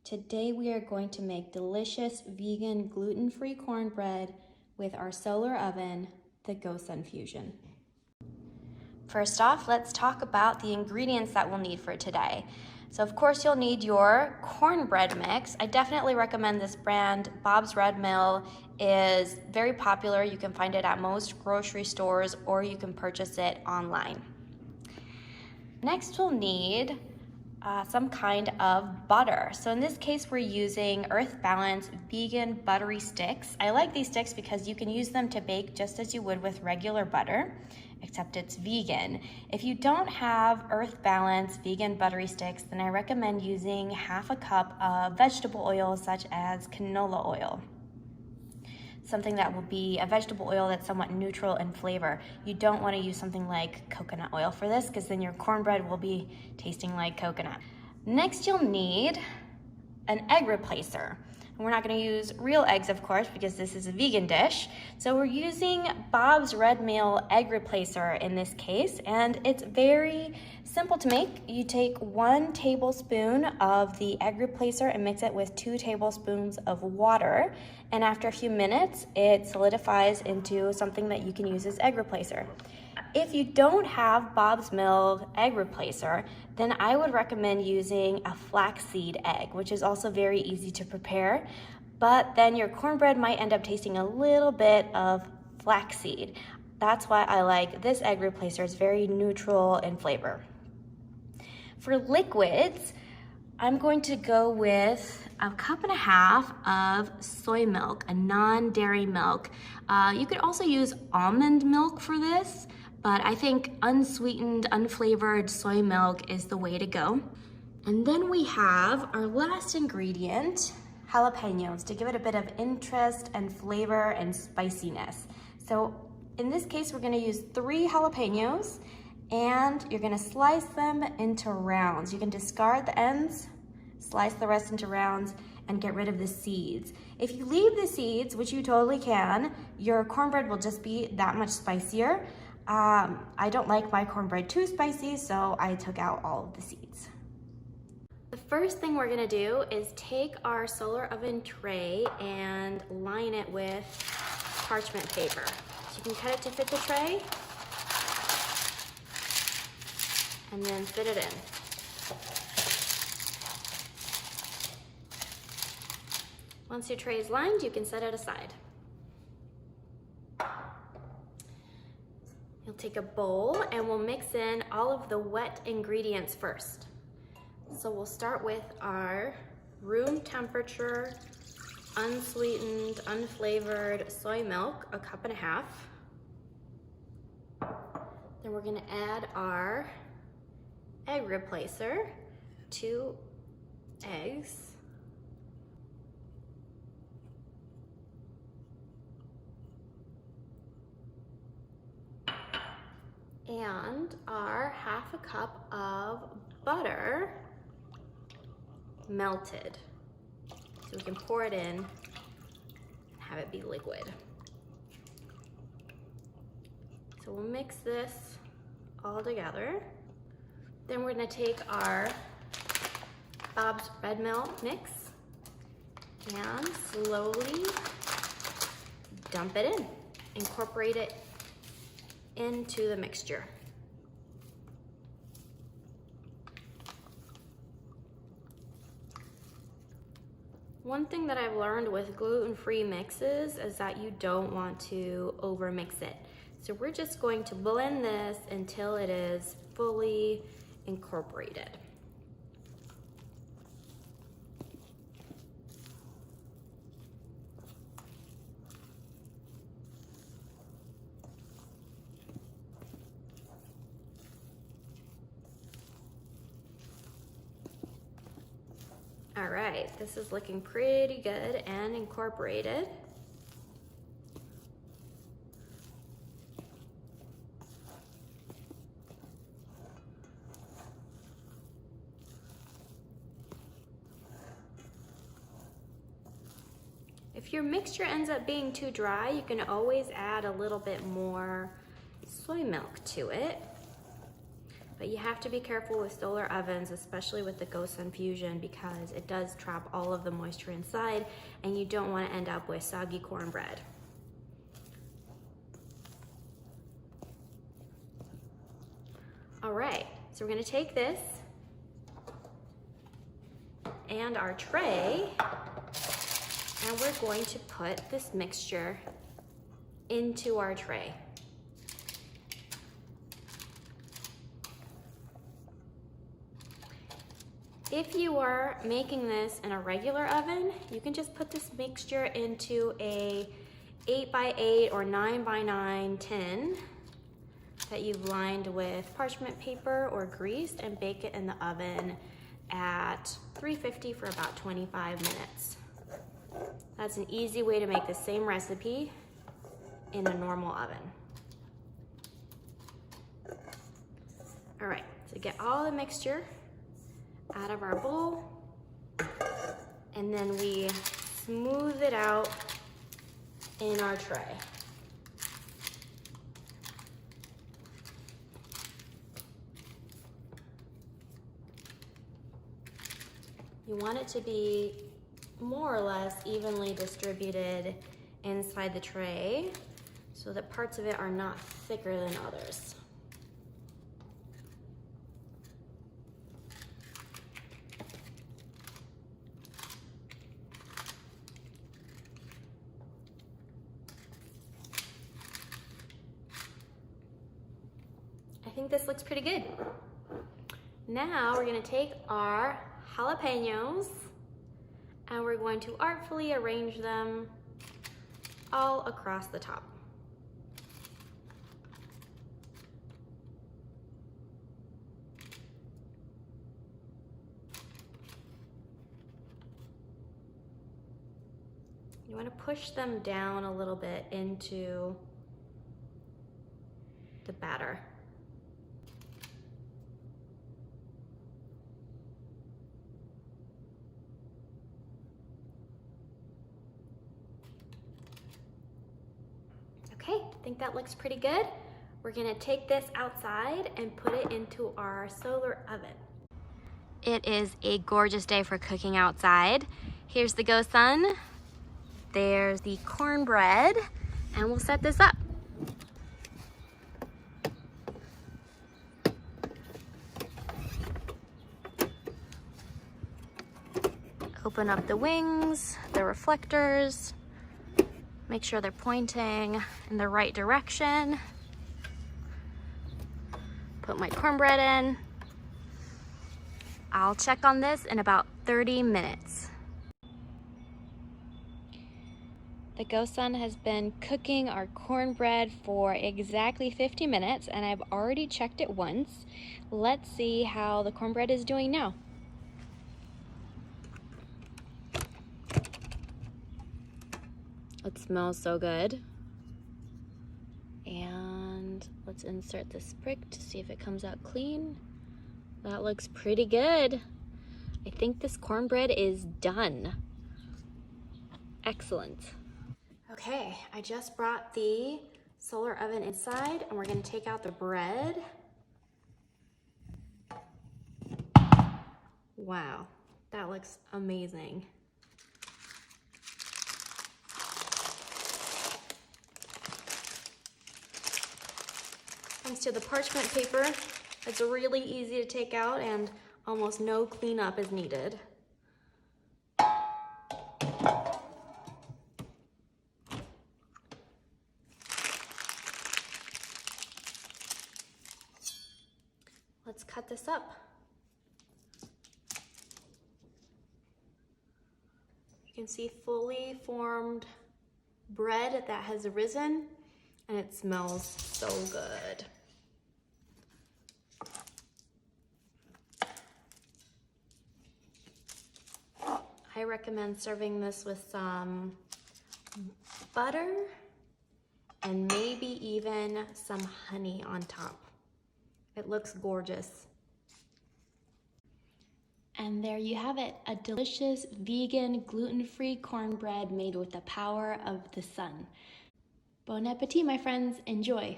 Today we are going to make delicious vegan gluten-free cornbread with our solar oven, the GoSun Fusion. First off, let's talk about the ingredients that we'll need for today. So of course you'll need your cornbread mix. I definitely recommend this brand. Bob's Red Mill is very popular. You can find it at most grocery stores or you can purchase it online. Next we'll need some kind of butter. So in this case, we're using Earth Balance vegan buttery sticks. I like these sticks because you can use them to bake just as you would with regular butter, except it's vegan. If you don't have Earth Balance vegan buttery sticks, then I recommend using half a cup of vegetable oil such as canola oil. Something that will be a vegetable oil that's somewhat neutral in flavor. You don't want to use something like coconut oil for this because then your cornbread will be tasting like coconut. Next you'll need an egg replacer. And we're not going to use real eggs, of course, because this is a vegan dish. So we're using Bob's Red Mill egg replacer in this case, and it's very simple to make. You take 1 tablespoon of the egg replacer and mix it with 2 tablespoons of water. And after a few minutes, it solidifies into something that you can use as egg replacer. If you don't have Bob's Mill egg replacer, then I would recommend using a flaxseed egg, which is also very easy to prepare, but then your cornbread might end up tasting a little bit of flaxseed. That's why I like this egg replacer. It's very neutral in flavor. For liquids, I'm going to go with 1.5 cups of soy milk, a non-dairy milk. You could also use almond milk for this, but I think unsweetened, unflavored soy milk is the way to go. And then we have our last ingredient, jalapeños, to give it a bit of interest and flavor and spiciness. So in this case, we're gonna use 3 jalapeños, and you're gonna slice them into rounds. You can discard the ends, slice the rest into rounds, and get rid of the seeds. If you leave the seeds, which you totally can, your cornbread will just be that much spicier. I don't like my cornbread too spicy, so I took out all of the seeds. The first thing we're gonna do is take our solar oven tray and line it with parchment paper. So you can cut it to fit the tray, and then fit it in. Once your tray is lined, you can set it aside. You'll take a bowl and we'll mix in all of the wet ingredients first. So we'll start with our room temperature, unsweetened, unflavored soy milk, 1.5 cups. Then we're gonna add our egg replacer, 2 eggs. And our 1/2 cup of butter melted. So we can pour it in and have it be liquid. So we'll mix this all together. Then we're gonna take our Bob's Red Mill mix and slowly dump it in. Incorporate it into the mixture. One thing that I've learned with gluten-free mixes is that you don't want to over mix it. So we're just going to blend this until it is fully incorporated. All right, this is looking pretty good and incorporated. If your mixture ends up being too dry, you can always add a little bit more soy milk to it. But you have to be careful with solar ovens, especially with the GoSun Fusion, because it does trap all of the moisture inside and you don't want to end up with soggy cornbread. All right, so we're going to take this and our tray, and we're going to put this mixture into our tray. If you are making this in a regular oven, you can just put this mixture into a 8x8 or 9x9 tin that you've lined with parchment paper or greased, and bake it in the oven at 350 for about 25 minutes. That's an easy way to make the same recipe in a normal oven. All right, so get all the mixture out of our bowl, and then we smooth it out in our tray. You want it to be more or less evenly distributed inside the tray so that parts of it are not thicker than others. I think this looks pretty good. Now we're gonna take our jalapenos and we're going to artfully arrange them all across the top. You want to push them down a little bit into the batter. Okay, I think that looks pretty good. We're gonna take this outside and put it into our solar oven. It is a gorgeous day for cooking outside. Here's the GoSun, there's the cornbread, and we'll set this up. Open up the wings, the reflectors, make sure they're pointing in the right direction. Put my cornbread in. I'll check on this in about 30 minutes. The GoSun has been cooking our cornbread for exactly 50 minutes, and I've already checked it once. Let's see how the cornbread is doing now. It smells so good. And let's insert the sprig to see if it comes out clean. That looks pretty good. I think this cornbread is done. Excellent. Okay, I just brought the solar oven inside and we're gonna take out the bread. Wow, that looks amazing. Thanks to the parchment paper, it's really easy to take out and almost no cleanup is needed. Let's cut this up. You can see fully formed bread that has risen, and it smells so good. I recommend serving this with some butter and maybe even some honey on top. It looks gorgeous. And there you have it, a delicious vegan gluten-free cornbread made with the power of the sun. Bon appetit, my friends, enjoy.